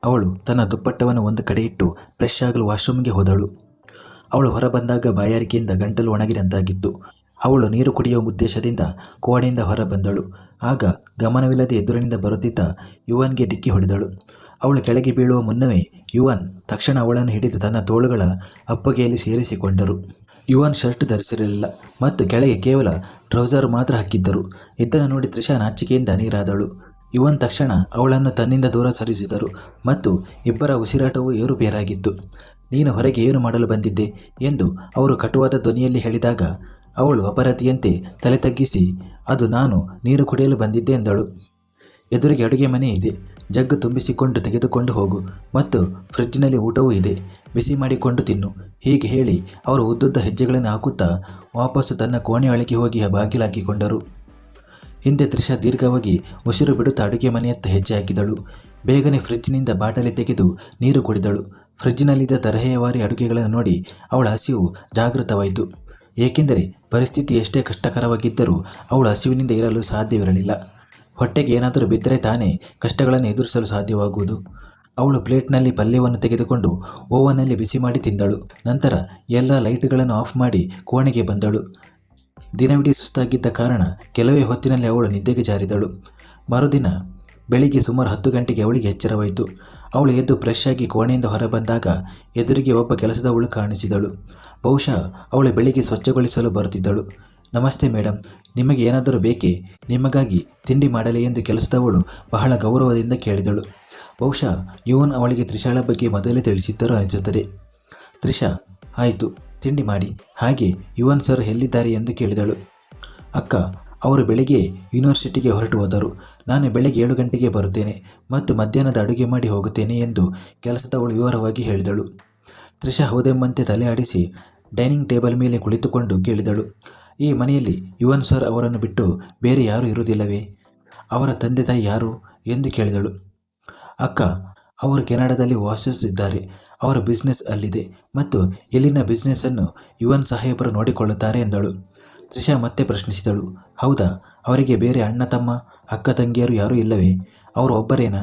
ಅವಳು ತನ್ನ ದುಪ್ಪಟ್ಟವನ್ನು ಒಂದು ಕಡೆ ಇಟ್ಟು ಫ್ರೆಶ್ ಆಗಲು ವಾಶ್ರೂಮ್ಗೆ ಹೋದಳು. ಅವಳು ಹೊರಬಂದಾಗ ಬಾಯಾರಿಕೆಯಿಂದ ಗಂಟಲು ಒಣಗಿದಂತಾಗಿತ್ತು. ಅವಳು ನೀರು ಕುಡಿಯುವ ಉದ್ದೇಶದಿಂದ ಕೋಣೆಯಿಂದ ಹೊರಬಂದಳು. ಆಗ ಗಮನವಿಲ್ಲದೆ ಎದುರಿನಿಂದ ಬರುತ್ತಿದ್ದ ಯುವನ್ಗೆ ಡಿಕ್ಕಿ ಹೊಡೆದಳು. ಅವಳು ಕೆಳಗೆ ಬೀಳುವ ಮುನ್ನವೇ ಯುವನ್ ತಕ್ಷಣ ಅವಳನ್ನು ಹಿಡಿದು ತನ್ನ ತೋಳುಗಳ ಅಪ್ಪಗೆಯಲ್ಲಿ ಸೇರಿಸಿಕೊಂಡರು. ಯುವನ್ ಶರ್ಟ್ ಧರಿಸಿರಲಿಲ್ಲ ಮತ್ತು ಕೆಳಗೆ ಕೇವಲ ಟ್ರೌಸರ್ ಮಾತ್ರ ಹಾಕಿದ್ದರು. ಇದನ್ನು ನೋಡಿ ತ್ರಿಷಾ ನಾಚಿಕೆಯಿಂದ ನೀರಾದಳು. ಯುವನ್ ತಕ್ಷಣ ಅವಳನ್ನು ತನ್ನಿಂದ ದೂರ ಸರಿಸಿದರು ಮತ್ತು ಇಬ್ಬರ ಉಸಿರಾಟವು ಏರುಪೇರಾಗಿತ್ತು. ನೀನು ಹೊರಗೆ ಏನು ಮಾಡಲು ಬಂದಿದ್ದೆ ಎಂದು ಅವರು ಕಟುವಾದ ಧ್ವನಿಯಲ್ಲಿ ಹೇಳಿದಾಗ ಅವಳು ಅಪರಾಧಿಯಂತೆ ತಲೆ ತಗ್ಗಿಸಿ, ಅದು ನಾನು ನೀರು ಕುಡಿಯಲು ಬಂದಿದ್ದೆ ಎಂದಳು. ಎದುರಿಗೆ ಅಡುಗೆ ಮನೆ ಇದೆ, ಜಗ್ಗು ತುಂಬಿಸಿಕೊಂಡು ತೆಗೆದುಕೊಂಡು ಹೋಗು ಮತ್ತು ಫ್ರಿಡ್ಜ್ನಲ್ಲಿ ಊಟವೂ ಇದೆ, ಬಿಸಿ ಮಾಡಿಕೊಂಡು ತಿನ್ನು. ಹೀಗೆ ಹೇಳಿ ಅವರು ಉದ್ದುದ್ದ ಹೆಜ್ಜೆಗಳನ್ನು ಹಾಕುತ್ತಾ ವಾಪಸ್ಸು ತನ್ನ ಕೋಣೆಯೊಳಗೆ ಹೋಗಿ ಬಾಗಿಲಾಕಿಕೊಂಡರು. ಹಿಂದೆ ತ್ರಿಷಾ ದೀರ್ಘವಾಗಿ ಉಸಿರು ಬಿಡುತ್ತಾ ಅಡುಗೆ ಮನೆಯತ್ತ ಹೆಜ್ಜೆ ಹಾಕಿದಳು. ಬೇಗನೆ ಫ್ರಿಡ್ಜ್ನಿಂದ ಬಾಟಲಿ ತೆಗೆದು ನೀರು ಕುಡಿದಳು. ಫ್ರಿಡ್ಜ್ನಲ್ಲಿದ್ದ ತರಹೇವಾರಿ ಅಡುಗೆಗಳನ್ನು ನೋಡಿ ಅವಳ ಹಸಿವು ಜಾಗೃತವಾಯಿತು. ಏಕೆಂದರೆ ಪರಿಸ್ಥಿತಿ ಎಷ್ಟೇ ಕಷ್ಟಕರವಾಗಿದ್ದರೂ ಅವಳು ಹಸಿವಿನಿಂದ ಇರಲು ಸಾಧ್ಯವಿರಲಿಲ್ಲ. ಹೊಟ್ಟೆಗೆ ಏನಾದರೂ ಬಿದ್ದರೆ ತಾನೇ ಕಷ್ಟಗಳನ್ನು ಎದುರಿಸಲು ಸಾಧ್ಯವಾಗುವುದು. ಅವಳು ಪ್ಲೇಟ್ನಲ್ಲಿ ಪಲ್ಯವನ್ನು ತೆಗೆದುಕೊಂಡು ಓವನ್ನಲ್ಲಿ ಬಿಸಿ ಮಾಡಿ ತಿಂದಳು. ನಂತರ ಎಲ್ಲ ಲೈಟ್ಗಳನ್ನು ಆಫ್ ಮಾಡಿ ಕೋಣೆಗೆ ಬಂದಳು. ದಿನವಿಡೀ ಸುಸ್ತಾಗಿದ್ದ ಕಾರಣ ಕೆಲವೇ ಹೊತ್ತಿನಲ್ಲಿ ಅವಳು ನಿದ್ದೆಗೆ ಜಾರಿದಳು. ಮರುದಿನ ಬೆಳಿಗ್ಗೆ ಸುಮಾರು 10 ಗಂಟೆಗೆ ಅವಳಿಗೆ ಎಚ್ಚರವಾಯಿತು. ಅವಳು ಎದ್ದು ಫ್ರೆಶ್ ಆಗಿ ಕೋಣೆಯಿಂದ ಹೊರಬಂದಾಗ ಎದುರಿಗೆ ಒಬ್ಬ ಕೆಲಸದವಳು ಕಾಣಿಸಿದಳು. ಬಹುಶಃ ಅವಳು ಬೆಳಿಗ್ಗೆ ಸ್ವಚ್ಛಗೊಳಿಸಲು ಬರುತ್ತಿದ್ದಳು. ನಮಸ್ತೆ ಮೇಡಮ್, ನಿಮಗೆ ಏನಾದರೂ ಬೇಕೇ? ನಿಮಗಾಗಿ ತಿಂಡಿ ಮಾಡಲಿ ಎಂದು ಕೆಲಸದವಳು ಬಹಳ ಗೌರವದಿಂದ ಕೇಳಿದಳು. ಬಹುಶಃ ಯುವನ್ ಅವಳಿಗೆ ತ್ರಿಷಾಳ ಬಗ್ಗೆ ಮೊದಲೇ ತಿಳಿಸಿದ್ದರು ಅನಿಸುತ್ತದೆ. ತ್ರಿಷಾ, ಆಯಿತು, ತಿಂಡಿ ಮಾಡಿ. ಹಾಗೆ ಯುವನ್ ಸರ್ ಎಲ್ಲಿದ್ದಾರೆ ಎಂದು ಕೇಳಿದಳು. ಅಕ್ಕ, ಅವರು ಬೆಳಿಗ್ಗೆ ಯೂನಿವರ್ಸಿಟಿಗೆ ಹೊರಟು ಹೋದರು. ನಾನು ಬೆಳಗ್ಗೆ 7 ಗಂಟೆಗೆ ಬರುತ್ತೇನೆ ಮತ್ತು ಮಧ್ಯಾಹ್ನದ ಅಡುಗೆ ಮಾಡಿ ಹೋಗುತ್ತೇನೆ ಎಂದು ಕೆಲಸದವಳು ವಿವರವಾಗಿ ಹೇಳಿದಳು. ತ್ರಿಷಾ ಹೌದೆಂಬಂತೆ ತಲೆ ಆಡಿಸಿ ಡೈನಿಂಗ್ ಟೇಬಲ್ ಮೇಲೆ ಕುಳಿತುಕೊಂಡು ಕೇಳಿದಳು, ಈ ಮನೆಯಲ್ಲಿ ಯುವನ್ ಸರ್ ಅವರನ್ನು ಬಿಟ್ಟು ಬೇರೆ ಯಾರೂ ಇರುವುದಿಲ್ಲವೇ? ಅವರ ತಂದೆ ತಾಯಿ ಯಾರು ಎಂದು ಕೇಳಿದಳು. ಅಕ್ಕ, ಅವರು ಕೆನಡಾದಲ್ಲಿ ವಾಸಿಸುತ್ತಿದ್ದಾರೆ. ಅವರ ಬಿಸ್ನೆಸ್ ಅಲ್ಲಿದೆ ಮತ್ತು ಇಲ್ಲಿನ ಬಿಸ್ನೆಸ್ಸನ್ನು ಯುವನ್ ಸಾಹೇಬರು ನೋಡಿಕೊಳ್ಳುತ್ತಾರೆ ಎಂದಳು. ತ್ರಿಷಾ ಮತ್ತೆ ಪ್ರಶ್ನಿಸಿದಳು, ಹೌದಾ, ಅವರಿಗೆ ಬೇರೆ ಅಣ್ಣ ತಮ್ಮ ಅಕ್ಕ ತಂಗಿಯರು ಯಾರೂ ಇಲ್ಲವೇ? ಅವರು ಒಬ್ಬರೇನಾ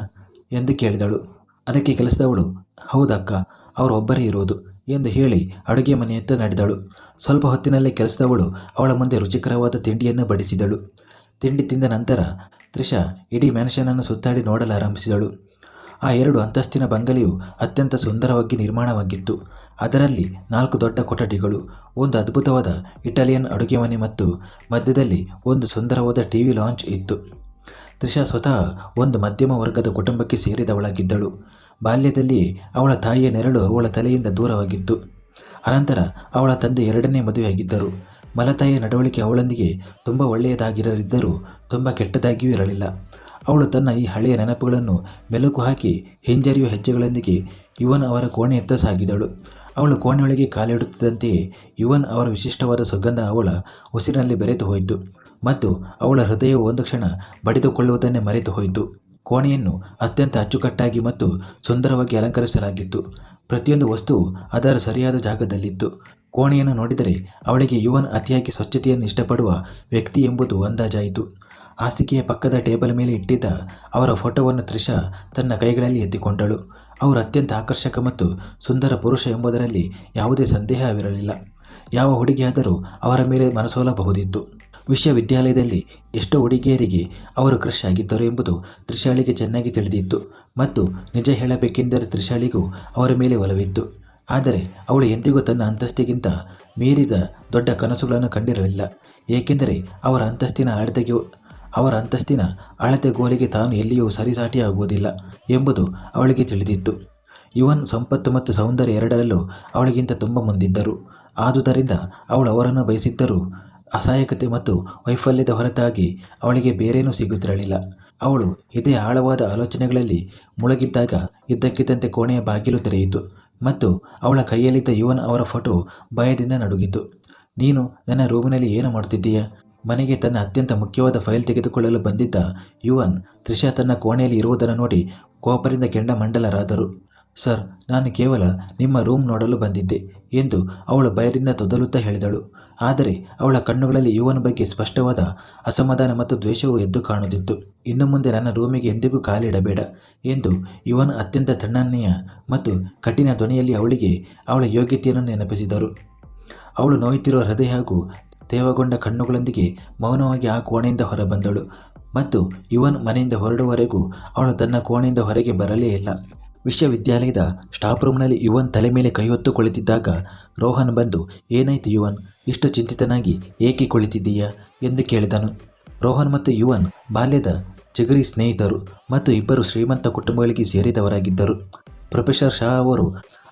ಎಂದು ಕೇಳಿದಳು. ಅದಕ್ಕೆ ಕೆಲಸದವಳು, ಹೌದಕ್ಕ, ಅವರು ಒಬ್ಬರೇ ಇರುವುದು ಎಂದು ಹೇಳಿ ಅಡುಗೆ ಮನೆಯತ್ತ ನಡೆದಳು. ಸ್ವಲ್ಪ ಹೊತ್ತಿನಲ್ಲೇ ಕೆಲಸದವಳು ಅವಳ ಮುಂದೆ ರುಚಿಕರವಾದ ತಿಂಡಿಯನ್ನು ಬಡಿಸಿದಳು. ತಿಂಡಿ ತಿಂದ ನಂತರ ತ್ರಿಷಾ ಇಡೀ ಮ್ಯಾನ್ಷನನ್ನು ಸುತ್ತಾಡಿ ನೋಡಲಾರಂಭಿಸಿದಳು. ಆ 2 ಅಂತಸ್ತಿನ ಬಂಗಲೆಯು ಅತ್ಯಂತ ಸುಂದರವಾಗಿ ನಿರ್ಮಾಣವಾಗಿತ್ತು. ಅದರಲ್ಲಿ 4 ದೊಡ್ಡ ಕೊಠಡಿಗಳು, ಒಂದು ಅದ್ಭುತವಾದ ಇಟಾಲಿಯನ್ ಅಡುಗೆ ಮನೆ ಮತ್ತು ಮಧ್ಯದಲ್ಲಿ ಒಂದು ಸುಂದರವಾದ ಟಿವಿ ಲಾಂಚ್ ಇತ್ತು. ತ್ರಿಷಾ ಸ್ವತಃ ಒಂದು ಮಧ್ಯಮ ವರ್ಗದ ಕುಟುಂಬಕ್ಕೆ ಸೇರಿದವಳಾಗಿದ್ದಳು. ಬಾಲ್ಯದಲ್ಲಿಯೇ ಅವಳ ತಾಯಿಯ ನೆರಳು ಅವಳ ತಲೆಯಿಂದ ದೂರವಾಗಿತ್ತು. ಅನಂತರ ಅವಳ ತಂದೆ 2ನೇ ಮದುವೆಯಾಗಿದ್ದರು. ಮಲತಾಯಿಯ ನಡವಳಿಕೆ ಅವಳೊಂದಿಗೆ ತುಂಬ ಒಳ್ಳೆಯದಾಗಿರದಿದ್ದರೂ ತುಂಬ ಕೆಟ್ಟದಾಗಿಯೂ ಇರಲಿಲ್ಲ. ಅವಳು ತನ್ನ ಈ ಹಳೆಯ ನೆನಪುಗಳನ್ನು ಮೆಲುಕು ಹಾಕಿ ಹಿಂಜರಿಯುವ ಹೆಜ್ಜೆಗಳೊಂದಿಗೆ ಯುವನ್ ಅವರ ಕೋಣೆಯತ್ತ ಸಾಗಿದಳು. ಅವಳು ಕೋಣೆಯೊಳಗೆ ಕಾಲಿಡುತ್ತಿದ್ದಂತೆಯೇ ಯುವನ್ ಅವರ ವಿಶಿಷ್ಟವಾದ ಸುಗಂಧ ಅವಳ ಉಸಿರಿನಲ್ಲಿ ಬೆರೆತು ಹೋಯಿತು ಮತ್ತು ಅವಳ ಹೃದಯವು ಒಂದು ಕ್ಷಣ ಬಡಿದುಕೊಳ್ಳುವುದನ್ನೇ ಮರೆತು ಹೋಯಿತು. ಕೋಣೆಯನ್ನು ಅತ್ಯಂತ ಅಚ್ಚುಕಟ್ಟಾಗಿ ಮತ್ತು ಸುಂದರವಾಗಿ ಅಲಂಕರಿಸಲಾಗಿತ್ತು. ಪ್ರತಿಯೊಂದು ವಸ್ತುವು ಅದರ ಸರಿಯಾದ ಜಾಗದಲ್ಲಿತ್ತು. ಕೋಣೆಯನ್ನು ನೋಡಿದರೆ ಅವಳಿಗೆ ಯುವನ್ ಅತಿಯಾಗಿ ಸ್ವಚ್ಛತೆಯನ್ನು ಇಷ್ಟಪಡುವ ವ್ಯಕ್ತಿ ಎಂಬುದು ಅಂದಾಜಾಯಿತು. ಹಾಸಿಗೆಯ ಪಕ್ಕದ ಟೇಬಲ್ ಮೇಲೆ ಇಟ್ಟಿದ್ದ ಅವರ ಫೋಟೋವನ್ನು ತ್ರಿಷಾ ತನ್ನ ಕೈಗಳಲ್ಲಿ ಎತ್ತಿಕೊಂಡಳು. ಅವರು ಅತ್ಯಂತ ಆಕರ್ಷಕ ಮತ್ತು ಸುಂದರ ಪುರುಷ ಎಂಬುದರಲ್ಲಿ ಯಾವುದೇ ಸಂದೇಹವಿರಲಿಲ್ಲ. ಯಾವ ಹುಡುಗಿಯಾದರೂ ಅವರ ಮೇಲೆ ಮನಸೋಲಬಹುದಿತ್ತು. ವಿಶ್ವವಿದ್ಯಾಲಯದಲ್ಲಿ ಎಷ್ಟೋ ಹುಡುಗಿಯರಿಗೆ ಅವರು ಕ್ರಶ್ ಆಗಿದ್ದರು ಎಂಬುದು ತ್ರಿಷಾಳಿಗೆ ಚೆನ್ನಾಗಿ ತಿಳಿದಿತ್ತು ಮತ್ತು ನಿಜ ಹೇಳಬೇಕೆಂದರೆ ತ್ರಿಷಾಳಿಗೂ ಅವರ ಮೇಲೆ ಒಲವಿತ್ತು. ಆದರೆ ಅವಳು ಎಂದಿಗೂ ತನ್ನ ಅಂತಸ್ತಿಗಿಂತ ಮೀರಿದ ದೊಡ್ಡ ಕನಸುಗಳನ್ನು ಕಂಡಿರಲಿಲ್ಲ. ಏಕೆಂದರೆ ಅವರ ಅಂತಸ್ತಿನ ಅಳತೆಗೋಲಿಗೆ ತಾನು ಎಲ್ಲಿಯೂ ಸರಿಸಾಟಿಯಾಗುವುದಿಲ್ಲ ಎಂಬುದು ಅವಳಿಗೆ ತಿಳಿದಿತ್ತು. ಯುವನ್ ಸಂಪತ್ತು ಮತ್ತು ಸೌಂದರ್ಯ ಎರಡರಲ್ಲೂ ಅವಳಿಗಿಂತ ತುಂಬ ಮುಂದಿದ್ದರು. ಆದುದರಿಂದ ಅವಳು ಅವರನ್ನು ಬಯಸಿದ್ದರೂ ಅಸಹಾಯಕತೆ ಮತ್ತು ವೈಫಲ್ಯದ ಹೊರತಾಗಿ ಅವಳಿಗೆ ಬೇರೇನೂ ಸಿಗುತ್ತಿರಲಿಲ್ಲ. ಅವಳು ಇದೇ ಆಳವಾದ ಆಲೋಚನೆಗಳಲ್ಲಿ ಮುಳುಗಿದ್ದಾಗ ಇದ್ದಕ್ಕಿದ್ದಂತೆ ಕೋಣೆಯ ಬಾಗಿಲು ತೆರೆಯಿತು ಮತ್ತು ಅವಳ ಕೈಯಲ್ಲಿದ್ದ ಯುವನ್ ಅವರ ಫೋಟೋ ಭಯದಿಂದ ನಡುಗಿತು. ನೀನು ನನ್ನ ರೂಮಿನಲ್ಲಿ ಏನು ಮಾಡುತ್ತಿದ್ದೀಯಾ? ಮನೆಗೆ ತನ್ನ ಅತ್ಯಂತ ಮುಖ್ಯವಾದ ಫೈಲ್ ತೆಗೆದುಕೊಳ್ಳಲು ಬಂದಿದ್ದ ಯುವನ್ ತ್ರಿಷಾ ತನ್ನ ಕೋಣೆಯಲ್ಲಿ ಇರುವುದನ್ನು ನೋಡಿ ಕೋಪದಿಂದ ಕೆಂಡಮಂಡಲರಾದರು. ಸರ್, ನಾನು ಕೇವಲ ನಿಮ್ಮ ರೂಮ್ ನೋಡಲು ಬಂದಿದ್ದೆ ಎಂದು ಅವಳು ಭಯದಿಂದ ತೊದಲುತ್ತಾ ಹೇಳಿದಳು. ಆದರೆ ಅವಳ ಕಣ್ಣುಗಳಲ್ಲಿ ಯುವನ್ ಬಗ್ಗೆ ಸ್ಪಷ್ಟವಾದ ಅಸಮಾಧಾನ ಮತ್ತು ದ್ವೇಷವು ಎದ್ದು ಕಾಣುತ್ತಿತ್ತು. ಇನ್ನು ಮುಂದೆ ನನ್ನ ರೂಮಿಗೆ ಎಂದಿಗೂ ಕಾಲಿಡಬೇಡ ಎಂದು ಯುವನ್ ಅತ್ಯಂತ ತಣ್ಣನೆಯ ಮತ್ತು ಕಠಿಣ ಧ್ವನಿಯಲ್ಲಿ ಅವಳಿಗೆ ಅವಳ ಯೋಗ್ಯತೆಯನ್ನು ನೆನಪಿಸಿದರು. ಅವಳು ನೋಯುತ್ತಿರುವ ಹೃದಯ ಹಾಗೂ ತೇವಗೊಂಡ ಕಣ್ಣುಗಳೊಂದಿಗೆ ಮೌನವಾಗಿ ಆ ಕೋಣೆಯಿಂದ ಹೊರಬಂದಳು ಮತ್ತು ಯುವನ್ ಮನೆಯಿಂದ ಹೊರಡುವವರೆಗೂ ಅವಳು ತನ್ನ ಕೋಣೆಯಿಂದ ಹೊರಗೆ ಬರಲೇ ಇಲ್ಲ. ವಿಶ್ವವಿದ್ಯಾಲಯದ ಸ್ಟಾಫ್ ರೂಮ್ನಲ್ಲಿ ಯುವನ್ ತಲೆ ಮೇಲೆ ಕೈ ಹೊತ್ತು ಕುಳಿತಿದ್ದಾಗ ರೋಹನ್ ಬಂದು, ಏನಾಯಿತು ಯುವನ್, ಇಷ್ಟು ಚಿಂತಿತನಾಗಿ ಏಕೆ ಕುಳಿತಿದ್ದೀಯಾ ಎಂದು ಕೇಳಿದನು. ರೋಹನ್ ಮತ್ತು ಯುವನ್ ಬಾಲ್ಯದ ಚಿಗುರಿ ಸ್ನೇಹಿತರು ಮತ್ತು ಇಬ್ಬರು ಶ್ರೀಮಂತ ಕುಟುಂಬಗಳಿಗೆ ಸೇರಿದವರಾಗಿದ್ದರು. ಪ್ರೊಫೆಸರ್ ಶಾ ಅವರು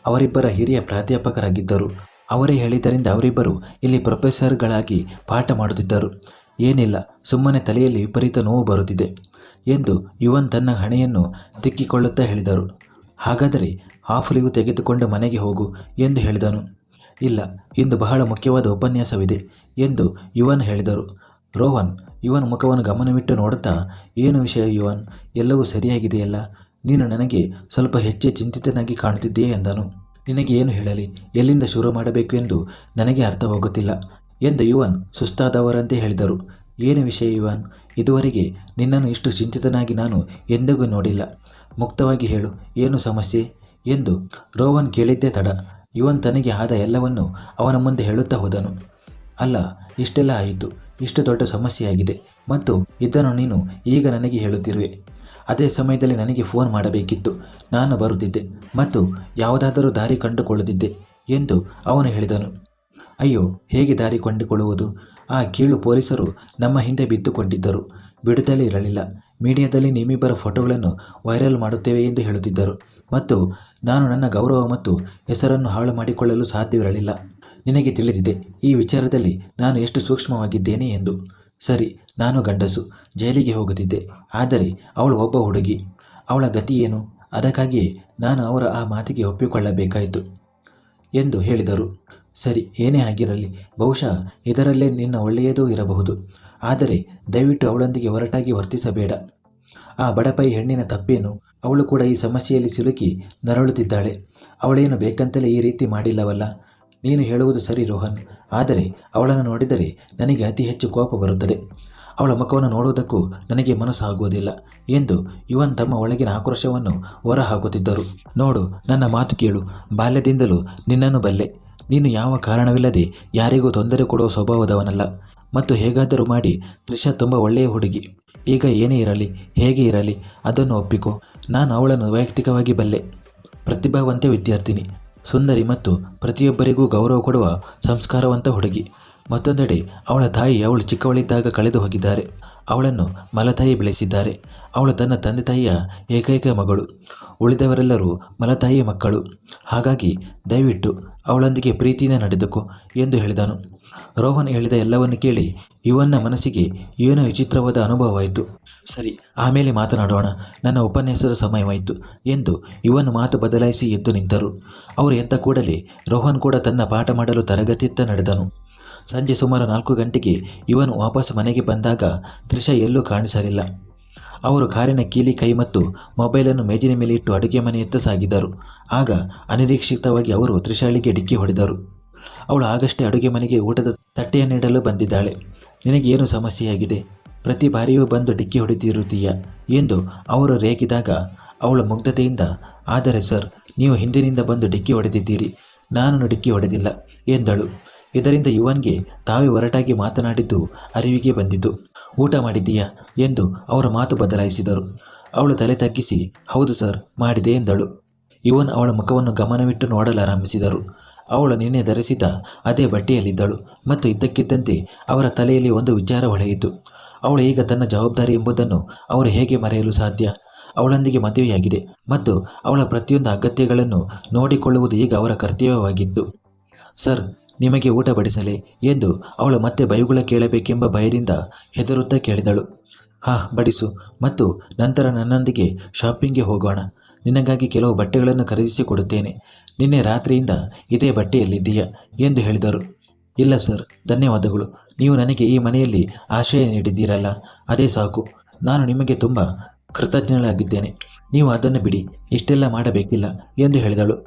ಅವರಿಬ್ಬರ ಹಿರಿಯ ಪ್ರಾಧ್ಯಾಪಕರಾಗಿದ್ದರು. ಅವರೇ ಹೇಳಿದ್ದರಿಂದ ಅವರಿಬ್ಬರು ಇಲ್ಲಿ ಪ್ರೊಫೆಸರ್ಗಳಾಗಿ ಪಾಠ ಮಾಡುತ್ತಿದ್ದರು. ಏನಿಲ್ಲ, ಸುಮ್ಮನೆ ತಲೆಯಲ್ಲಿ ವಿಪರೀತ ನೋವು ಬರುತ್ತಿದೆ ಎಂದು ಯುವನ್ ತನ್ನ ಹಣೆಯನ್ನು ತಿಕ್ಕಿಕೊಳ್ಳುತ್ತಾ ಹೇಳಿದರು. ಹಾಗಾದರೆ ಹಾಫ್ ಲೀವ್ ತೆಗೆದುಕೊಂಡು ಮನೆಗೆ ಹೋಗು ಎಂದು ಹೇಳಿದನು. ಇಲ್ಲ, ಇಂದು ಬಹಳ ಮುಖ್ಯವಾದ ಉಪನ್ಯಾಸವಿದೆ ಎಂದು ಯುವನ್ ಹೇಳಿದರು. ರೋಹನ್ ಯುವನ್ ಮುಖವನ್ನು ಗಮನವಿಟ್ಟು ನೋಡುತ್ತಾ, ಏನು ವಿಷಯ ಯುವನ್, ಎಲ್ಲವೂ ಸರಿಯಾಗಿದೆಯಲ್ಲ, ನೀನು ನನಗೆ ಸ್ವಲ್ಪ ಹೆಚ್ಚೇ ಚಿಂತಿತನಾಗಿ ಕಾಣುತ್ತಿದ್ದೀಯೇ ಎಂದನು. ನಿನಗೆ ಏನು ಹೇಳಲಿ, ಎಲ್ಲಿಂದ ಶುರು ಮಾಡಬೇಕು ಎಂದು ನನಗೆ ಅರ್ಥವಾಗುತ್ತಿಲ್ಲ ಎಂದು ಯುವನ್ ಸುಸ್ತಾದವರಂತೆ ಹೇಳಿದರು. ಏನು ವಿಷಯ ಯುವನ್, ಇದುವರೆಗೆ ನಿನ್ನನ್ನು ಇಷ್ಟು ಚಿಂತಿತನಾಗಿ ನಾನು ಎಂದಿಗೂ ನೋಡಿಲ್ಲ. ಮುಕ್ತವಾಗಿ ಹೇಳು, ಏನು ಸಮಸ್ಯೆ ಎಂದು ರೋಹನ್ ಕೇಳಿದ್ದೇ ತಡ. ಯುವನ್ ತನಗೆ ಆದ ಎಲ್ಲವನ್ನು ಅವನ ಮುಂದೆ ಹೇಳುತ್ತಾ ಹೋದನು. ಅಲ್ಲ, ಇಷ್ಟೆಲ್ಲ ಆಯಿತು, ಇಷ್ಟು ದೊಡ್ಡ ಸಮಸ್ಯೆಯಾಗಿದೆ ಮತ್ತು ಇದನ್ನು ನೀನು ಈಗ ನನಗೆ ಹೇಳುತ್ತಿರುವೆ. ಅದೇ ಸಮಯದಲ್ಲಿ ನನಗೆ ಫೋನ್ ಮಾಡಬೇಕಿತ್ತು, ನಾನು ಬರುತ್ತಿದ್ದೆ ಮತ್ತು ಯಾವುದಾದರೂ ದಾರಿ ಕಂಡುಕೊಳ್ಳುತ್ತಿದ್ದೆ ಎಂದು ಅವನು ಹೇಳಿದನು. ಅಯ್ಯೋ, ಹೇಗೆ ದಾರಿ ಕಂಡುಕೊಳ್ಳುವುದು? ಆ ಕೀಳು ಪೊಲೀಸರು ನಮ್ಮ ಹಿಂದೆ ಬಿದ್ದುಕೊಂಡಿದ್ದರು, ಬಿಡುತ್ತಲೇ ಇರಲಿಲ್ಲ. ಮೀಡಿಯಾದಲ್ಲಿ ನಿಮ್ಮಿಬ್ಬರ ಫೋಟೋಗಳನ್ನು ವೈರಲ್ ಮಾಡುತ್ತೇವೆ ಎಂದು ಹೇಳುತ್ತಿದ್ದರು ಮತ್ತು ನಾನು ನನ್ನ ಗೌರವ ಮತ್ತು ಹೆಸರನ್ನು ಹಾಳು ಮಾಡಿಕೊಳ್ಳಲು ಸಾಧ್ಯವಿರಲಿಲ್ಲ. ನಿನಗೆ ತಿಳಿದಿದೆ ಈ ವಿಚಾರದಲ್ಲಿ ನಾನು ಎಷ್ಟು ಸೂಕ್ಷ್ಮವಾಗಿದ್ದೇನೆ ಎಂದು. ಸರಿ, ನಾನು ಗಂಡಸು, ಜೈಲಿಗೆ ಹೋಗುತ್ತಿದ್ದೆ, ಆದರೆ ಅವಳು ಒಬ್ಬ ಹುಡುಗಿ. ಅವಳ ಗತಿ ಏನು? ಅದಕ್ಕಾಗಿಯೇ ನಾನು ಅವರ ಆ ಮಾತಿಗೆ ಒಪ್ಪಿಕೊಳ್ಳಬೇಕಾಯಿತು ಎಂದು ಹೇಳಿದರು. ಸರಿ, ಏನೇ ಆಗಿರಲಿ, ಬಹುಶಃ ಇದರಲ್ಲೇ ನಿನ್ನ ಒಳ್ಳೆಯದೂ ಇರಬಹುದು. ಆದರೆ ದಯವಿಟ್ಟು ಅವಳೊಂದಿಗೆ ಹೊರಟಾಗಿ ವರ್ತಿಸಬೇಡ. ಆ ಬಡಪೈ ಹೆಣ್ಣಿನ ತಪ್ಪೇನು? ಅವಳು ಕೂಡ ಈ ಸಮಸ್ಯೆಯಲ್ಲಿ ಸಿಲುಕಿ ನರಳುತ್ತಿದ್ದಾಳೆ. ಅವಳೇನು ಬೇಕಂತಲೇ ಈ ರೀತಿ ಮಾಡಿಲ್ಲವಲ್ಲ. ನೀನು ಹೇಳುವುದು ಸರಿ ರೋಹನ್, ಆದರೆ ಅವಳನ್ನು ನೋಡಿದರೆ ನನಗೆ ಅತಿ ಹೆಚ್ಚು ಕೋಪ ಬರುತ್ತದೆ. ಅವಳ ಮುಖವನ್ನು ನೋಡುವುದಕ್ಕೂ ನನಗೆ ಮನಸ್ಸಾಗುವುದಿಲ್ಲ ಎಂದು ಯುವನ್ ತಮ್ಮ ಒಳಗಿನ ಆಕ್ರೋಶವನ್ನು ಹೊರಹಾಕುತ್ತಿದ್ದರು. ನೋಡು, ನನ್ನ ಮಾತು ಕೇಳು, ಬಾಲ್ಯದಿಂದಲೂ ನಿನ್ನನ್ನು ಬಲ್ಲೆ. ನೀನು ಯಾವ ಕಾರಣವಿಲ್ಲದೆ ಯಾರಿಗೂ ತೊಂದರೆ ಕೊಡುವ ಸ್ವಭಾವದವನಲ್ಲ ಮತ್ತು ಹೇಗಾದರೂ ಮಾಡಿ ತ್ರಿಷಾ ತುಂಬ ಒಳ್ಳೆಯ ಹುಡುಗಿ. ಈಗ ಏನೇ ಇರಲಿ, ಹೇಗೆ ಇರಲಿ, ಅದನ್ನು ಒಪ್ಪಿಕೋ. ನಾನು ಅವಳನ್ನು ವೈಯಕ್ತಿಕವಾಗಿ ಬಲ್ಲೆ. ಪ್ರತಿಭಾವಂತ ವಿದ್ಯಾರ್ಥಿನಿ, ಸುಂದರಿ ಮತ್ತು ಪ್ರತಿಯೊಬ್ಬರಿಗೂ ಗೌರವ ಕೊಡುವ ಸಂಸ್ಕಾರವಂತ ಹುಡುಗಿ. ಮತ್ತೊಂದೆಡೆ ಅವಳ ತಾಯಿ ಅವಳು ಚಿಕ್ಕವಳಿದ್ದಾಗ ಕಳೆದು ಹೋಗಿದ್ದಾರೆ. ಅವಳನ್ನು ಮಲತಾಯಿ ಬೆಳೆಸಿದ್ದಾರೆ. ಅವಳು ತನ್ನ ತಂದೆ ತಾಯಿಯ ಏಕೈಕ ಮಗಳು. ಉಳಿದವರೆಲ್ಲರೂ ಮಲತಾಯಿಯ ಮಕ್ಕಳು. ಹಾಗಾಗಿ ದಯವಿಟ್ಟು ಅವಳೊಂದಿಗೆ ಪ್ರೀತಿಯಿಂದ ನಡೆದುಕೋ ಎಂದು ಹೇಳಿದನು. ರೋಹನ್ ಹೇಳಿದ ಎಲ್ಲವನ್ನು ಕೇಳಿ ಯುವನ್ನ ಮನಸ್ಸಿಗೆ ಏನೋ ವಿಚಿತ್ರವಾದ ಅನುಭವವಾಯಿತು. ಸರಿ, ಆಮೇಲೆ ಮಾತನಾಡೋಣ, ನನ್ನ ಉಪನ್ಯಾಸದ ಸಮಯವಾಯಿತು ಎಂದು ಯುವನ್ ಮಾತು ಬದಲಾಯಿಸಿ ಎದ್ದು ನಿಂತರು. ಅವರು ಎದ್ದ ಕೂಡಲೇ ರೋಹನ್ ಕೂಡ ತನ್ನ ಪಾಠ ಮಾಡಲು ತರಗತಿಯತ್ತ ನಡೆದನು. ಸಂಜೆ ಸುಮಾರು 4 ಗಂಟೆಗೆ ಯುವನ್ ವಾಪಸ್ ಮನೆಗೆ ಬಂದಾಗ ತ್ರಿಷಾ ಎಲ್ಲೂ ಕಾಣಿಸಲಿಲ್ಲ. ಅವರು ಕಾರಿನ ಕೀಲಿ ಕೈ ಮತ್ತು ಮೊಬೈಲನ್ನು ಮೇಜಿನ ಮೇಲೆ ಇಟ್ಟು ಅಡುಗೆ ಮನೆಯತ್ತ ಸಾಗಿದರು. ಆಗ ಅನಿರೀಕ್ಷಿತವಾಗಿ ಅವರು ತ್ರಿಷಾಳಿಗೆ ಡಿಕ್ಕಿ ಹೊಡೆದರು. ಅವಳು ಆಗಷ್ಟೇ ಅಡುಗೆ ಮನೆಗೆ ಊಟದ ತಟ್ಟೆಯನ್ನಿಡಲು ಬಂದಿದ್ದಾಳೆ. ನಿನಗೆ ಏನು ಸಮಸ್ಯೆಯಾಗಿದೆ? ಪ್ರತಿ ಬಾರಿಯೂ ಬಂದು ಡಿಕ್ಕಿ ಹೊಡೆದಿರುತ್ತೀಯ ಎಂದು ಅವರು ರೇಗಿದಾಗ ಅವಳ ಮುಗ್ಧತೆಯಿಂದ, ಆದರೆ ಸರ್, ನೀವು ಹಿಂದಿನಿಂದ ಬಂದು ಡಿಕ್ಕಿ ಹೊಡೆದಿದ್ದೀರಿ, ನಾನು ಡಿಕ್ಕಿ ಹೊಡೆದಿಲ್ಲ ಎಂದಳು. ಇದರಿಂದ ಯುವನ್ಗೆ ತಾವೇ ಹೊರಟಾಗಿ ಮಾತನಾಡಿದ್ದು ಅರಿವಿಗೆ ಬಂದಿತು. ಊಟ ಮಾಡಿದ್ದೀಯಾ ಎಂದು ಅವರ ಮಾತು ಬದಲಾಯಿಸಿದರು. ಅವಳು ತಲೆ ತಗ್ಗಿಸಿ ಹೌದು ಸರ್ ಮಾಡಿದೆ ಎಂದಳು. ಯುವನ್ ಅವಳ ಮುಖವನ್ನು ಗಮನವಿಟ್ಟು ನೋಡಲಾರಂಭಿಸಿದರು. ಅವಳು ನಿನ್ನೆ ಧರಿಸಿದ ಅದೇ ಬಟ್ಟೆಯಲ್ಲಿದ್ದಳು ಮತ್ತು ಇದ್ದಕ್ಕಿದ್ದಂತೆ ಅವರ ತಲೆಯಲ್ಲಿ ಒಂದು ವಿಚಾರ ಹೊಳೆಯಿತು. ಅವಳು ಈಗ ತನ್ನ ಜವಾಬ್ದಾರಿ ಎಂಬುದನ್ನು ಅವರು ಹೇಗೆ ಮರೆಯಲು ಸಾಧ್ಯ? ಅವಳೊಂದಿಗೆ ಮದುವೆಯಾಗಿದೆ ಮತ್ತು ಅವಳ ಪ್ರತಿಯೊಂದು ಅಗತ್ಯಗಳನ್ನು ನೋಡಿಕೊಳ್ಳುವುದು ಈಗ ಅವರ ಕರ್ತವ್ಯವಾಗಿತ್ತು. ಸರ್, ನಿಮಗೆ ಊಟ ಬಡಿಸಲೇ ಎಂದು ಅವಳು ಮತ್ತೆ ಬೈಗುಳ ಕೇಳಬೇಕೆಂಬ ಭಯದಿಂದ ಹೆದರುತ್ತಾ ಕೇಳಿದಳು. ಬಡಿಸು, ಮತ್ತು ನಂತರ ನನ್ನೊಂದಿಗೆ ಶಾಪಿಂಗ್ಗೆ ಹೋಗೋಣ. ನಿನಗಾಗಿ ಕೆಲವು ಬಟ್ಟೆಗಳನ್ನು ಖರೀದಿಸಿ ಕೊಡುತ್ತೇನೆ. ನಿನ್ನೆ ರಾತ್ರಿಯಿಂದ ಇದೇ ಬಟ್ಟೆಯಲ್ಲಿದ್ದೀಯಾ ಎಂದು ಹೇಳಿದರು. ಇಲ್ಲ ಸರ್, ಧನ್ಯವಾದಗಳು. ನೀವು ನನಗೆ ಈ ಮನೆಯಲ್ಲಿ ಆಶ್ರಯ ನೀಡಿದ್ದೀರಲ್ಲ, ಅದೇ ಸಾಕು. ನಾನು ನಿಮಗೆ ತುಂಬ ಕೃತಜ್ಞಳಾಗಿದ್ದೇನೆ. ನೀವು ಅದನ್ನು ಬಿಡಿ, ಇಷ್ಟೆಲ್ಲ ಮಾಡಬೇಕಿಲ್ಲ ಎಂದು ಹೇಳಿದಳು.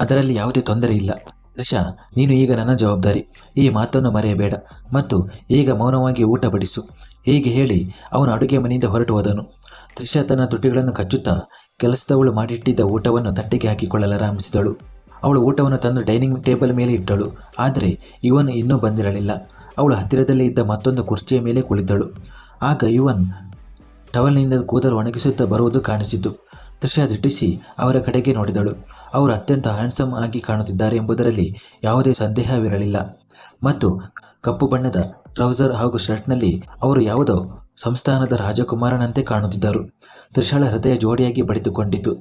ಅದರಲ್ಲಿ ಯಾವುದೇ ತೊಂದರೆ ಇಲ್ಲ. ತ್ರಿಷಾ, ನೀನು ಈಗ ನನ್ನ ಜವಾಬ್ದಾರಿ. ಈ ಮಾತನ್ನು ಮರೆಯಬೇಡ. ಮತ್ತು ಈಗ ಮೌನವಾಗಿ ಊಟ ಬಡಿಸು. ಹೀಗೆ ಹೇಳಿ ಅವನು ಅಡುಗೆ ಮನೆಯಿಂದ ಹೊರಟು ಹೋದನು. ತ್ರಿಷಾ ತನ್ನ ತುಟಿಗಳನ್ನು ಕಚ್ಚುತ್ತಾ ಕೆಲಸದವಳು ಮಾಡಿಟ್ಟಿದ್ದ ಊಟವನ್ನು ತಟ್ಟೆಗೆ ಹಾಕಿಕೊಳ್ಳಲಾರಂಭಿಸಿದಳು. ಅವಳು ಊಟವನ್ನು ತಂದು ಡೈನಿಂಗ್ ಟೇಬಲ್ ಮೇಲೆ ಇಟ್ಟಳು. ಆದರೆ ಇವನ್ ಇನ್ನೂ ಬಂದಿರಲಿಲ್ಲ. ಅವಳು ಹತ್ತಿರದಲ್ಲೇ ಇದ್ದ ಮತ್ತೊಂದು ಕುರ್ಚಿಯ ಮೇಲೆ ಕುಳಿತಳು. ಆಗ ಇವನ್ ಟವಲ್ನಿಂದ ಕೂದಲು ಒಣಗಿಸುತ್ತಾ ಬರುವುದು ಕಾಣಿಸಿತು. ತ್ರಿಷಾ ದಿಟ್ಟಿಸಿ ಅವರ ಕಡೆಗೆ ನೋಡಿದಳು. ಅವರು ಅತ್ಯಂತ ಹ್ಯಾಂಡ್ಸಮ್ ಆಗಿ ಕಾಣುತ್ತಿದ್ದಾರೆ ಎಂಬುದರಲ್ಲಿ ಯಾವುದೇ ಸಂದೇಹವಿರಲಿಲ್ಲ. ಮತ್ತು ಕಪ್ಪು ಬಣ್ಣದ ಟ್ರೌಸರ್ ಹಾಗೂ ಶರ್ಟ್ನಲ್ಲಿ ಅವರು ಯಾವುದೋ ಸಂಸ್ಥಾನದ ರಾಜಕುಮಾರನಂತೆ ಕಾಣುತ್ತಿದ್ದರು. ತ್ರಿಷಾಳ ಹೃದಯ ಜೋಡಿಯಾಗಿ ಬಡಿದುಕೊಂಡಿತು.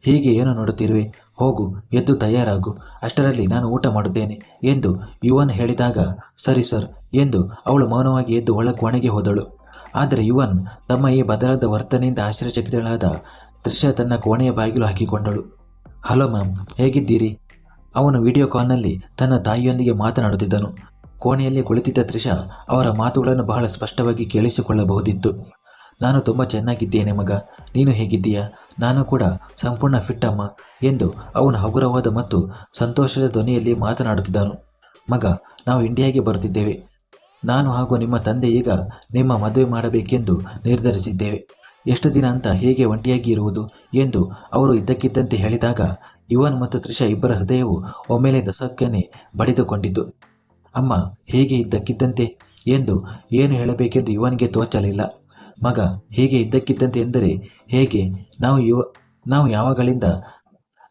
ಹೀಗೆ ಏನು ನೋಡುತ್ತಿರುವೆ? ಹೋಗು, ಎದ್ದು ತಯಾರಾಗು. ಅಷ್ಟರಲ್ಲಿ ನಾನು ಊಟ ಮಾಡುತ್ತೇನೆ ಎಂದು ಯುವನ್ ಹೇಳಿದಾಗ, ಸರಿ ಸರ್ ಎಂದು ಅವಳು ಮೌನವಾಗಿ ಎದ್ದು ಕೋಣೆಗೆ ಹೋದಳು. ಆದರೆ ಯುವನ್ ತಮ್ಮ ಈ ಬದಲಾದ ವರ್ತನೆಯಿಂದ ಆಶ್ಚರ್ಯಚಕಿತಳಾದ ತ್ರಿಷಾ ತನ್ನ ಕೋಣೆಯ ಬಾಗಿಲು ಹಾಕಿಕೊಂಡಳು. ಹಲೋ ಮ್ಯಾಮ್, ಹೇಗಿದ್ದೀರಿ? ಅವನು ವಿಡಿಯೋ ಕಾಲ್ನಲ್ಲಿ ತನ್ನ ತಾಯಿಯೊಂದಿಗೆ ಮಾತನಾಡುತ್ತಿದ್ದನು. ಕೋಣೆಯಲ್ಲಿ ಕುಳಿತಿದ್ದ ತ್ರಿಷಾ ಅವರ ಮಾತುಗಳನ್ನು ಬಹಳ ಸ್ಪಷ್ಟವಾಗಿ ಕೇಳಿಸಿಕೊಳ್ಳಬಹುದಿತ್ತು. ನಾನು ತುಂಬ ಚೆನ್ನಾಗಿದ್ದೇನೆ ಮಗ, ನೀನು ಹೇಗಿದ್ದೀಯಾ? ನಾನು ಕೂಡ ಸಂಪೂರ್ಣ ಫಿಟ್ ಅಮ್ಮ ಎಂದು ಅವನು ಹಗುರವಾದ ಮತ್ತು ಸಂತೋಷದ ಧ್ವನಿಯಲ್ಲಿ ಮಾತನಾಡುತ್ತಿದ್ದನು. ಮಗ, ನಾವು ಇಂಡಿಯಾಗೆ ಬರುತ್ತಿದ್ದೇವೆ. ನಾನು ಹಾಗೂ ನಿಮ್ಮ ತಂದೆ ಈಗ ನಿಮ್ಮ ಮದುವೆ ಮಾಡಬೇಕೆಂದು ನಿರ್ಧರಿಸಿದ್ದೇವೆ. ಎಷ್ಟು ದಿನ ಅಂತ ಹೇಗೆ ಒಂಟಿಯಾಗಿ ಇರುವುದು ಎಂದು ಅವರು ಇದ್ದಕ್ಕಿದ್ದಂತೆ ಹೇಳಿದಾಗ ಯುವನ್ ಮತ್ತು ತ್ರಿಷಾ ಇಬ್ಬರ ಹೃದಯವು ಒಮ್ಮೆಲೆ ದಸಕ್ಕನೆ ಬಡಿದುಕೊಂಡಿತು. ಅಮ್ಮ ಹೇಗೆ ಇದ್ದಕ್ಕಿದ್ದಂತೆ ಎಂದು ಏನು ಹೇಳಬೇಕೆಂದು ಯುವನ್ಗೆ ತೋಚಲಿಲ್ಲ. ಮಗ, ಹೀಗೆ ಇದ್ದಕ್ಕಿದ್ದಂತೆ ಎಂದರೆ ಹೇಗೆ?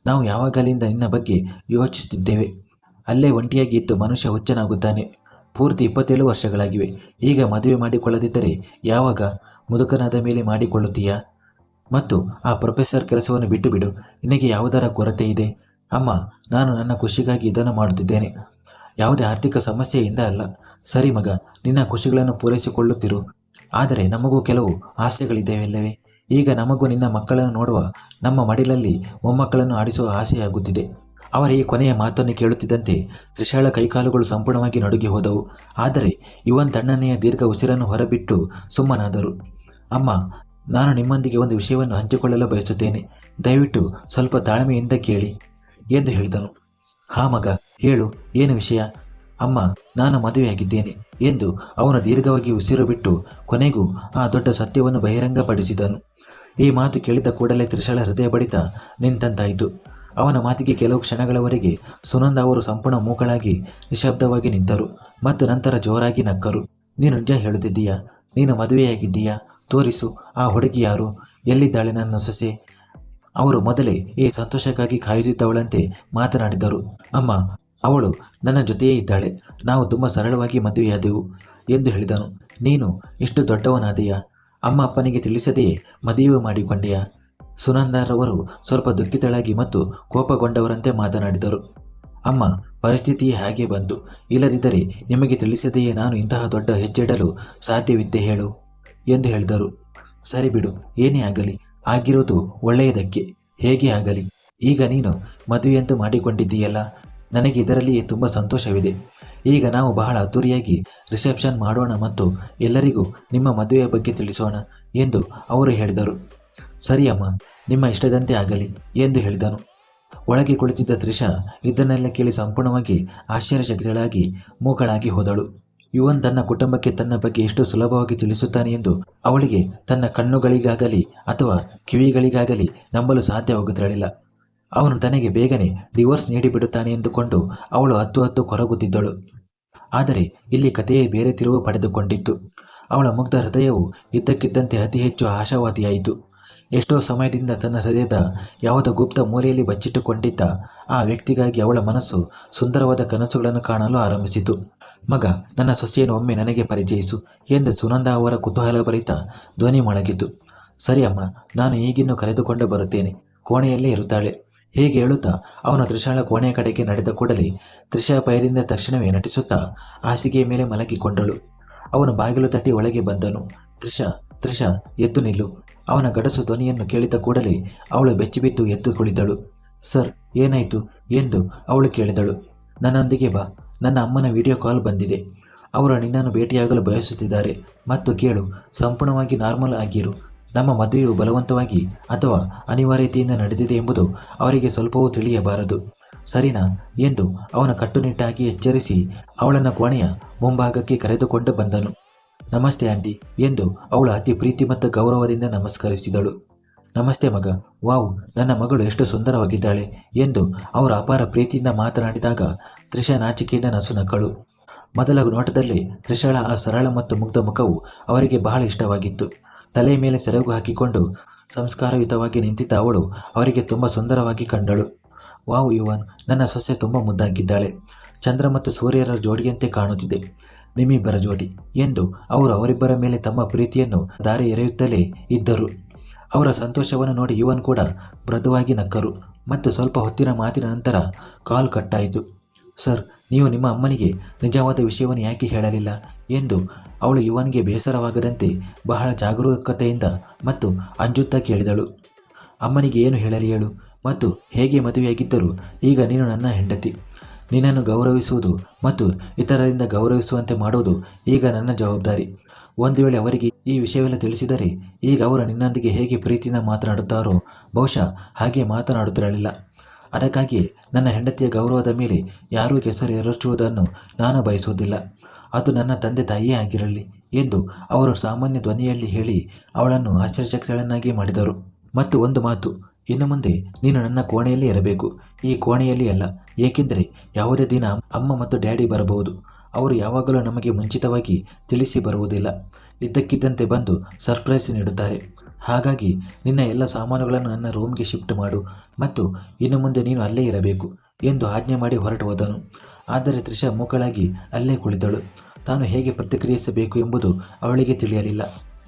ನಾವು ಯಾವಾಗಲಿಂದ ನಿನ್ನ ಬಗ್ಗೆ ಯೋಚಿಸುತ್ತಿದ್ದೇವೆ. ಅಲ್ಲೇ ಒಂಟಿಯಾಗಿ ಇದ್ದು ಮನುಷ್ಯ ಹುಚ್ಚನಾಗುತ್ತಾನೆ. ಪೂರ್ತಿ 27 ವರ್ಷಗಳಾಗಿವೆ. ಈಗ ಮದುವೆ ಮಾಡಿಕೊಳ್ಳದಿದ್ದರೆ ಯಾವಾಗ? ಮುದುಕನಾದ ಮೇಲೆ ಮಾಡಿಕೊಳ್ಳುತ್ತೀಯಾ? ಮತ್ತು ಆ ಪ್ರೊಫೆಸರ್ ಕೆಲಸವನ್ನು ಬಿಟ್ಟು ಬಿಡು. ನಿನಗೆ ಯಾವುದರ ಕೊರತೆ ಇದೆ? ಅಮ್ಮ, ನಾನು ನನ್ನ ಖುಷಿಗಾಗಿ ಇದನ್ನು ಮಾಡುತ್ತಿದ್ದೇನೆ, ಯಾವುದೇ ಆರ್ಥಿಕ ಸಮಸ್ಯೆಯಿಂದ ಅಲ್ಲ. ಸರಿ ಮಗ, ನಿನ್ನ ಖುಷಿಗಳನ್ನು ಪೂರೈಸಿಕೊಳ್ಳುತ್ತಿರು. ಆದರೆ ನಮಗೂ ಕೆಲವು ಆಸೆಗಳಿದ್ದೇವಲ್ಲವೇ? ಈಗ ನಮಗೂ ನಿನ್ನ ಮಕ್ಕಳನ್ನು ನೋಡುವ, ನಮ್ಮ ಮಡಿಲಲ್ಲಿ ಮೊಮ್ಮಕ್ಕಳನ್ನು ಆಡಿಸುವ ಆಸೆಯಾಗುತ್ತಿದೆ. ಅವರ ಈ ಕೊನೆಯ ಮಾತನ್ನು ಕೇಳುತ್ತಿದ್ದಂತೆ ತ್ರಿಷಾಳ ಕೈಕಾಲುಗಳು ಸಂಪೂರ್ಣವಾಗಿ ನಡುಗಿ ಹೋದವು. ಆದರೆ ಯುವನ್ ತಣ್ಣನೆಯ ದೀರ್ಘ ಉಸಿರನ್ನು ಹೊರಬಿಟ್ಟು ಸುಮ್ಮನಾದರು. ಅಮ್ಮ, ನಾನು ನಿಮ್ಮೊಂದಿಗೆ ಒಂದು ವಿಷಯವನ್ನು ಹಂಚಿಕೊಳ್ಳಲು ಬಯಸುತ್ತೇನೆ. ದಯವಿಟ್ಟು ಸ್ವಲ್ಪ ತಾಳ್ಮೆಯಿಂದ ಕೇಳಿ ಎಂದು ಹೇಳಿದನು. ಹಾ ಮಗ, ಹೇಳು, ಏನು ವಿಷಯ? ಅಮ್ಮ, ನಾನು ಮದುವೆಯಾಗಿದ್ದೇನೆ ಎಂದು ಅವನು ದೀರ್ಘವಾಗಿ ಉಸಿರು ಬಿಟ್ಟು ಕೊನೆಗೂ ಆ ದೊಡ್ಡ ಸತ್ಯವನ್ನು ಬಹಿರಂಗಪಡಿಸಿದನು. ಈ ಮಾತು ಕೇಳಿದ ಕೂಡಲೇ ತ್ರಿಷಾಳ ಹೃದಯ ಬಡಿತ ನಿಂತಂತಾಯಿತು. ಅವನ ಮಾತಿಗೆ ಕೆಲವು ಕ್ಷಣಗಳವರೆಗೆ ಸುನಂದ ಅವರು ಸಂಪೂರ್ಣ ಮೂಕಳಾಗಿ ನಿಶಬ್ದವಾಗಿ ನಿಂತರು. ಮತ್ತು ನಂತರ ಜೋರಾಗಿ ನಕ್ಕರು. ನೀನು ನಿಜ ಹೇಳುತ್ತಿದ್ದೀಯಾ? ನೀನು ಮದುವೆಯಾಗಿದ್ದೀಯಾ? ತೋರಿಸು, ಆ ಹುಡುಗಿ ಯಾರು? ಎಲ್ಲಿದ್ದಾಳೆ ನನ್ನ ಸೊಸೆ? ಅವರು ಮೊದಲೇ ಈ ಸಂತೋಷಕ್ಕಾಗಿ ಕಾಯುತ್ತಿದ್ದವಳಂತೆ ಮಾತನಾಡಿದರು. ಅಮ್ಮ, ಅವಳು ನನ್ನ ಜೊತೆಯೇ ಇದ್ದಾಳೆ. ನಾವು ತುಂಬ ಸರಳವಾಗಿ ಮದುವೆಯಾದೆವು ಎಂದು ಹೇಳಿದನು. ನೀನು ಇಷ್ಟು ದೊಡ್ಡವನಾದೆಯಾ? ಅಮ್ಮ ಅಪ್ಪನಿಗೆ ತಿಳಿಸದೆಯೇ ಮದುವೆ ಮಾಡಿಕೊಂಡೆಯಾ? ಸುನಂದಾರವರು ಸ್ವಲ್ಪ ದುಃಖಿತಳಾಗಿ ಮತ್ತು ಕೋಪಗೊಂಡವರಂತೆ ಮಾತನಾಡಿದರು. ಅಮ್ಮ, ಪರಿಸ್ಥಿತಿಯೇ ಹಾಗೆ ಬಂತು. ಇಲ್ಲದಿದ್ದರೆ ನಿಮಗೆ ತಿಳಿಸದೆಯೇ ನಾನು ಇಂತಹ ದೊಡ್ಡ ಹೆಜ್ಜೆ ಇಡಲು ಸಾಧ್ಯವಿದ್ದೆ ಹೇಳು ಎಂದು ಹೇಳಿದರು. ಸರಿ ಬಿಡು, ಏನೇ ಆಗಲಿ, ಆಗಿರೋದು ಒಳ್ಳೆಯದಕ್ಕೆ. ಹೇಗೆ ಆಗಲಿ, ಈಗ ನೀನು ಮದುವೆಯಂತೂ ಮಾಡಿಕೊಂಡಿದ್ದೀಯಲ್ಲ, ನನಗೆ ಇದರಲ್ಲಿಯೇ ತುಂಬ ಸಂತೋಷವಿದೆ. ಈಗ ನಾವು ಬಹಳ ಅದ್ದೂರಿಯಾಗಿ ರಿಸೆಪ್ಷನ್ ಮಾಡೋಣ ಮತ್ತು ಎಲ್ಲರಿಗೂ ನಿಮ್ಮ ಮದುವೆಯ ಬಗ್ಗೆ ತಿಳಿಸೋಣ ಎಂದು ಅವರು ಹೇಳಿದರು. ಸರಿ ಅಮ್ಮ, ನಿಮ್ಮ ಇಷ್ಟದಂತೆ ಆಗಲಿ ಎಂದು ಹೇಳಿದನು. ಒಳಗೆ ಕುಳಿತಿದ್ದ ತ್ರಿಷಾ ಇದನ್ನೆಲ್ಲ ಕೇಳಿ ಸಂಪೂರ್ಣವಾಗಿ ಆಶ್ಚರ್ಯಚಕಿತಳಾಗಿ ಮೂಕಳಾಗಿ ಹೋದಳು. ಯುವನ್ ತನ್ನ ಕುಟುಂಬಕ್ಕೆ ತನ್ನ ಬಗ್ಗೆ ಎಷ್ಟು ಸುಲಭವಾಗಿ ತಿಳಿಸುತ್ತಾನೆ ಎಂದು ಅವಳಿಗೆ ತನ್ನ ಕಣ್ಣುಗಳಿಗಾಗಲಿ ಅಥವಾ ಕಿವಿಗಳಿಗಾಗಲಿ ನಂಬಲು ಸಾಧ್ಯವಾಗುತ್ತಿರಲಿಲ್ಲ. ಅವನು ತನಗೆ ಬೇಗನೆ ಡಿವೋರ್ಸ್ ನೀಡಿಬಿಡುತ್ತಾನೆ ಎಂದುಕೊಂಡು ಅವಳು ಹತ್ತು ಕೊರಗುತ್ತಿದ್ದಳು. ಆದರೆ ಇಲ್ಲಿ ಕಥೆಯೇ ಬೇರೆ ತಿರುವು ಪಡೆದುಕೊಂಡಿತ್ತು. ಅವಳ ಮುಗ್ಧ ಹೃದಯವು ಇದ್ದಕ್ಕಿದ್ದಂತೆ ಅತಿ ಹೆಚ್ಚು ಆಶಾವಾದಿಯಾಯಿತು. ಎಷ್ಟೋ ಸಮಯದಿಂದ ತನ್ನ ಹೃದಯದ ಯಾವುದೋ ಗುಪ್ತ ಮೂಲೆಯಲ್ಲಿ ಬಚ್ಚಿಟ್ಟುಕೊಂಡಿದ್ದ ಆ ವ್ಯಕ್ತಿಗಾಗಿ ಅವಳ ಮನಸ್ಸು ಸುಂದರವಾದ ಕನಸುಗಳನ್ನು ಕಾಣಲು ಆರಂಭಿಸಿತು. ಮಗ, ನನ್ನ ಸೊಸೆಯನ್ನು ಒಮ್ಮೆ ನನಗೆ ಪರಿಚಯಿಸು ಎಂದು ಸುನಂದ ಅವರ ಕುತೂಹಲಭರಿತ ಧ್ವನಿ ಮೊಳಗಿತು. ಸರಿ ಅಮ್ಮ, ನಾನು ಈಗಿನ್ನೂ ಕರೆದುಕೊಂಡು ಬರುತ್ತೇನೆ. ಕೋಣೆಯಲ್ಲೇ ಇರುತ್ತಾಳೆ. ಹೀಗೆ ಹೇಳುತ್ತಾ ಅವನು ತ್ರಿಷಾಳ ಕೋಣೆಯ ಕಡೆಗೆ ನಡೆದ ಕೂಡಲೇ ತ್ರಿಷಾ ಭಯದಿಂದ ತಕ್ಷಣವೇ ನಟಿಸುತ್ತಾ ಹಾಸಿಗೆಯ ಮೇಲೆ ಮಲಗಿಕೊಂಡಳು. ಅವನು ಬಾಗಿಲು ತಟ್ಟಿ ಒಳಗೆ ಬಂದನು. ತ್ರಿಷಾ, ಎದ್ದು ನಿಲ್ಲು. ಅವನ ಗಡಸು ಧ್ವನಿಯನ್ನು ಕೇಳಿದ ಕೂಡಲೇ ಅವಳು ಬೆಚ್ಚಿಬಿದ್ದು ಎದ್ದು ಕುಳಿತಳು. ಸರ್, ಏನಾಯಿತು ಎಂದು ಅವಳು ಕೇಳಿದಳು. ನನ್ನೊಂದಿಗೆ ಬಾ. ನನ್ನ ಅಮ್ಮನ ವಿಡಿಯೋ ಕಾಲ್ ಬಂದಿದೆ. ಅವರು ನಿನ್ನನ್ನು ಭೇಟಿಯಾಗಲು ಬಯಸುತ್ತಿದ್ದಾರೆ. ಮತ್ತು ಕೇಳು, ಸಂಪೂರ್ಣವಾಗಿ ನಾರ್ಮಲ್ ಆಗಿರು. ನಮ್ಮ ಮದುವೆಯು ಬಲವಂತವಾಗಿ ಅಥವಾ ಅನಿವಾರ್ಯತೆಯಿಂದ ನಡೆದಿದೆ ಎಂಬುದು ಅವರಿಗೆ ಸ್ವಲ್ಪವೂ ತಿಳಿಯಬಾರದು. ಸರಿನಾ ಎಂದು ಅವನ ಕಟ್ಟುನಿಟ್ಟಾಗಿ ಎಚ್ಚರಿಸಿ ಅವಳನ್ನು ಕೋಣೆಯ ಮುಂಭಾಗಕ್ಕೆ ಕರೆದುಕೊಂಡು ಬಂದನು. ನಮಸ್ತೆ ಆಂಟಿ ಎಂದು ಅವಳು ಅತಿ ಪ್ರೀತಿ ಮತ್ತು ಗೌರವದಿಂದ ನಮಸ್ಕರಿಸಿದಳು. ನಮಸ್ತೆ ಮಗ, ವಾವ್, ನನ್ನ ಮಗಳು ಎಷ್ಟು ಸುಂದರವಾಗಿದ್ದಾಳೆ ಎಂದು ಅವರ ಅಪಾರ ಪ್ರೀತಿಯಿಂದ ಮಾತನಾಡಿದಾಗ ತ್ರಿಷಾ ನಾಚಿಕೆಯಿಂದ ನಸುನಕ್ಕಳು. ಮೊದಲ ನೋಟದಲ್ಲೇ ತ್ರಿಷಾಳ ಆ ಸರಳ ಮತ್ತು ಮುಗ್ಧ ಮುಖವು ಅವರಿಗೆ ಬಹಳ ಇಷ್ಟವಾಗಿತ್ತು. ತಲೆಯ ಮೇಲೆ ಸೆರಗು ಹಾಕಿಕೊಂಡು ಸಂಸ್ಕಾರಯುತವಾಗಿ ನಿಂತಿದ್ದ ಅವಳು ಅವರಿಗೆ ತುಂಬ ಸುಂದರವಾಗಿ ಕಂಡಳು. ವಾವ್ ಯುವನ್, ನನ್ನ ಸೊಸೆ ತುಂಬ ಮುದ್ದಾಗಿದ್ದಾಳೆ. ಚಂದ್ರ ಮತ್ತು ಸೂರ್ಯರ ಜೋಡಿಯಂತೆ ಕಾಣುತ್ತಿದೆ, ನಿಮ್ಮಿಬ್ಬರ ಜೋಡಿ ಎಂದು ಅವರು ಅವರಿಬ್ಬರ ಮೇಲೆ ತಮ್ಮ ಪ್ರೀತಿಯನ್ನು ದಾರಿ ಎರೆಯುತ್ತಲೇ ಇದ್ದರು. ಅವರ ಸಂತೋಷವನ್ನು ನೋಡಿ ಯುವನ್ ಕೂಡ ಮೃದುವಾಗಿ ನಕ್ಕರು ಮತ್ತು ಸ್ವಲ್ಪ ಹೊತ್ತಿನ ಮಾತಿನ ನಂತರ ಕಾಲ್ ಕಟ್ಟಾಯಿತು. ಸರ್, ನೀವು ನಿಮ್ಮ ಅಮ್ಮನಿಗೆ ನಿಜವಾದ ವಿಷಯವನ್ನು ಯಾಕೆ ಹೇಳಲಿಲ್ಲ ಎಂದು ಅವಳು ಯುವನ್ಗೆ ಬೇಸರವಾಗದಂತೆ ಬಹಳ ಜಾಗರೂಕತೆಯಿಂದ ಮತ್ತು ಅಂಜುತ್ತಾ ಕೇಳಿದಳು. ಅಮ್ಮನಿಗೆ ಏನು ಹೇಳಲಿ ಹೇಳು, ಮತ್ತು ಹೇಗೆ ಮದುವೆಯಾಗಿದ್ದರೂ ಈಗ ನೀನು ನನ್ನ ಹೆಂಡತಿ. ನಿನ್ನನ್ನು ಗೌರವಿಸುವುದು ಮತ್ತು ಇತರರಿಂದ ಗೌರವಿಸುವಂತೆ ಮಾಡುವುದು ಈಗ ನನ್ನ ಜವಾಬ್ದಾರಿ. ಒಂದು ವೇಳೆ ಅವರಿಗೆ ಈ ವಿಷಯವೆಲ್ಲ ತಿಳಿಸಿದರೆ ಈಗ ಅವರು ನಿನ್ನೊಂದಿಗೆ ಹೇಗೆ ಪ್ರೀತಿಯಿಂದ ಮಾತನಾಡುತ್ತಾರೋ ಬಹುಶಃ ಹಾಗೆ ಮಾತನಾಡುತ್ತಿರಲಿಲ್ಲ. ಅದಕ್ಕಾಗಿ ನನ್ನ ಹೆಂಡತಿಯ ಗೌರವದ ಮೇಲೆ ಯಾರೂ ಕೆಸರು ಎರಚುವುದನ್ನು ನಾನು ಬಯಸುವುದಿಲ್ಲ. ಅದು ನನ್ನ ತಂದೆ ತಾಯಿಯೇ ಆಗಿರಲಿ ಎಂದು ಅವರು ಸಾಮಾನ್ಯ ಧ್ವನಿಯಲ್ಲಿ ಹೇಳಿ ಅವಳನ್ನು ಆಶ್ಚರ್ಯಚಕಿತಳನ್ನಾಗಿ ಮಾಡಿದರು. ಮತ್ತು ಒಂದು ಮಾತು, ಇನ್ನು ಮುಂದೆ ನೀನು ನನ್ನ ಕೋಣೆಯಲ್ಲಿ ಇರಬೇಕು, ಈ ಕೋಣೆಯಲ್ಲಿ ಅಲ್ಲ. ಏಕೆಂದರೆ ಯಾವುದೇ ದಿನ ಅಮ್ಮ ಮತ್ತು ಡ್ಯಾಡಿ ಬರಬಹುದು. ಅವರು ಯಾವಾಗಲೂ ನಮಗೆ ಮುಂಚಿತವಾಗಿ ತಿಳಿಸಿ ಬರುವುದಿಲ್ಲ, ಇದ್ದಕ್ಕಿದ್ದಂತೆ ಬಂದು ಸರ್ಪ್ರೈಸ್ ನೀಡುತ್ತಾರೆ. ಹಾಗಾಗಿ ನಿನ್ನ ಎಲ್ಲ ಸಾಮಾನುಗಳನ್ನು ನನ್ನ ರೂಮ್ಗೆ ಶಿಫ್ಟ್ ಮಾಡು ಮತ್ತು ಇನ್ನು ಮುಂದೆ ನೀನು ಅಲ್ಲೇ ಇರಬೇಕು ಎಂದು ಆಜ್ಞೆ ಮಾಡಿ ಹೊರಟು ಹೋದನು. ಆದರೆ ತ್ರಿಷಾ ಮೂಕಳಾಗಿ ಅಲ್ಲೇ ಕುಳಿತಳು. ತಾನು ಹೇಗೆ ಪ್ರತಿಕ್ರಿಯಿಸಬೇಕು ಎಂಬುದು ಅವಳಿಗೆ ತಿಳಿಯಲಿಲ್ಲ.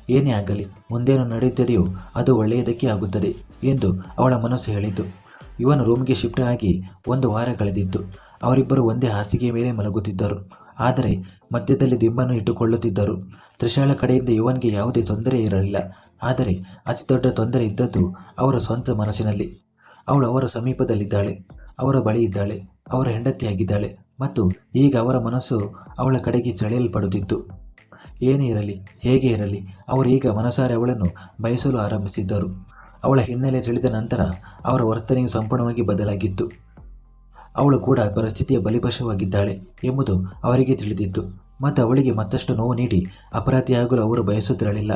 ಏನೇ ಆಗಲಿ, ಮುಂದೇನು ನಡೆಯುತ್ತದೆಯೋ ಅದು ಒಳ್ಳೆಯದಕ್ಕೆ ಆಗುತ್ತದೆ ಎಂದು ಅವಳ ಮನಸ್ಸು ಹೇಳಿತು. ಇವನು ರೂಮ್ಗೆ ಶಿಫ್ಟ್ ಆಗಿ 1 ವಾರ ಕಳೆದಿತ್ತು. ಅವರಿಬ್ಬರು ಒಂದೇ ಹಾಸಿಗೆ ಮೇಲೆ ಮಲಗುತ್ತಿದ್ದರು, ಆದರೆ ಮಧ್ಯದಲ್ಲಿ ದಿಂಬನ್ನು ಇಟ್ಟುಕೊಳ್ಳುತ್ತಿದ್ದರು. ತ್ರಿಷಾಳ ಕಡೆಯಿಂದ ಯುವನ್ಗೆ ಯಾವುದೇ ತೊಂದರೆ ಇರಲಿಲ್ಲ, ಆದರೆ ಅತಿ ದೊಡ್ಡ ತೊಂದರೆ ಇದ್ದದ್ದು ಅವರ ಸ್ವಂತ ಮನಸ್ಸಿನಲ್ಲಿ. ಅವಳು ಅವರ ಸಮೀಪದಲ್ಲಿದ್ದಾಳೆ, ಅವರ ಬಳಿ ಇದ್ದಾಳೆ, ಅವರ ಹೆಂಡತಿಯಾಗಿದ್ದಾಳೆ ಮತ್ತು ಈಗ ಅವರ ಮನಸ್ಸು ಅವಳ ಕಡೆಗೆ ಸೆಳೆಯಲ್ಪಡುತ್ತಿತ್ತು. ಏನೇ ಇರಲಿ, ಹೇಗೆ ಇರಲಿ, ಅವರು ಈಗ ಮನಸಾರೆ ಅವಳನ್ನು ಬಯಸಲು ಆರಂಭಿಸಿದ್ದರು. ಅವಳ ಹಿನ್ನೆಲೆ ತಿಳಿದ ನಂತರ ಅವರ ವರ್ತನೆಯು ಸಂಪೂರ್ಣವಾಗಿ ಬದಲಾಗಿತ್ತು. ಅವಳು ಕೂಡ ಪರಿಸ್ಥಿತಿಯ ಬಲಿಪಶುವಾಗಿದ್ದಾಳೆ ಎಂಬುದು ಅವರಿಗೆ ತಿಳಿದಿತ್ತು ಮತ್ತು ಅವಳಿಗೆ ಮತ್ತಷ್ಟು ನೋವು ನೀಡಿ ಅಪರಾಧಿಯಾಗಲು ಅವರು ಬಯಸುತ್ತಿರಲಿಲ್ಲ.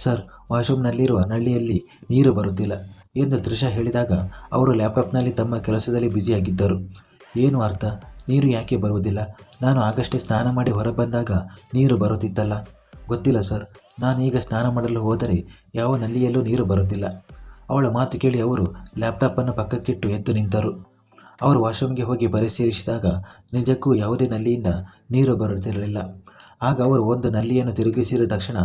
ಸರ್, ವಾಶ್ರೂಮ್ನಲ್ಲಿರುವ ನಳ್ಳಿಯಲ್ಲಿ ನೀರು ಬರುತ್ತಿಲ್ಲ ಎಂದು ತ್ರಿಷಾ ಹೇಳಿದಾಗ ಅವರು ಲ್ಯಾಪ್ಟಾಪ್ನಲ್ಲಿ ತಮ್ಮ ಕೆಲಸದಲ್ಲಿ ಬ್ಯುಸಿಯಾಗಿದ್ದರು. ಏನು ಅರ್ಥ? ನೀರು ಯಾಕೆ ಬರುವುದಿಲ್ಲ? ನಾನು ಆಗಷ್ಟೇ ಸ್ನಾನ ಮಾಡಿ ಹೊರಬಂದಾಗ ನೀರು ಬರುತ್ತಿತ್ತಲ್ಲ. ಗೊತ್ತಿಲ್ಲ ಸರ್, ನಾನು ಈಗ ಸ್ನಾನ ಮಾಡಲು ಹೋದರೆ ಯಾವ ನಲ್ಲಿಯಲ್ಲೂ ನೀರು ಬರುತ್ತಿಲ್ಲ. ಅವಳ ಮಾತು ಕೇಳಿ ಅವರು ಲ್ಯಾಪ್ಟಾಪನ್ನು ಪಕ್ಕಕ್ಕಿಟ್ಟು ಎದ್ದು ನಿಂತರು. ಅವರು ವಾಶ್ರೂಮ್ಗೆ ಹೋಗಿ ಪರಿಶೀಲಿಸಿದಾಗ ನಿಜಕ್ಕೂ ಯಾವುದೇ ನಲ್ಲಿಯಿಂದ ನೀರು ಬರುತ್ತಿರಲಿಲ್ಲ. ಆಗ ಅವರು ಒಂದು ನಲ್ಲಿಯನ್ನು ತಿರುಗಿಸಿದ ತಕ್ಷಣ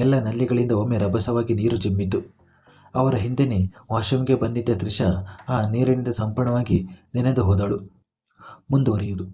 ಎಲ್ಲ ನಲ್ಲಿಗಳಿಂದ ಒಮ್ಮೆ ರಭಸವಾಗಿ ನೀರು ಚಿಮ್ಮಿತು. ಅವರ ಹಿಂದೆಯೇ ವಾಶ್ರೂಮ್ಗೆ ಬಂದಿದ್ದ ತ್ರಿಷಾ ಆ ನೀರಿನಿಂದ ಸಂಪೂರ್ಣವಾಗಿ ನೆನೆದು ಹೋದಳು. ಮುಂದುವರಿಯುವುದು.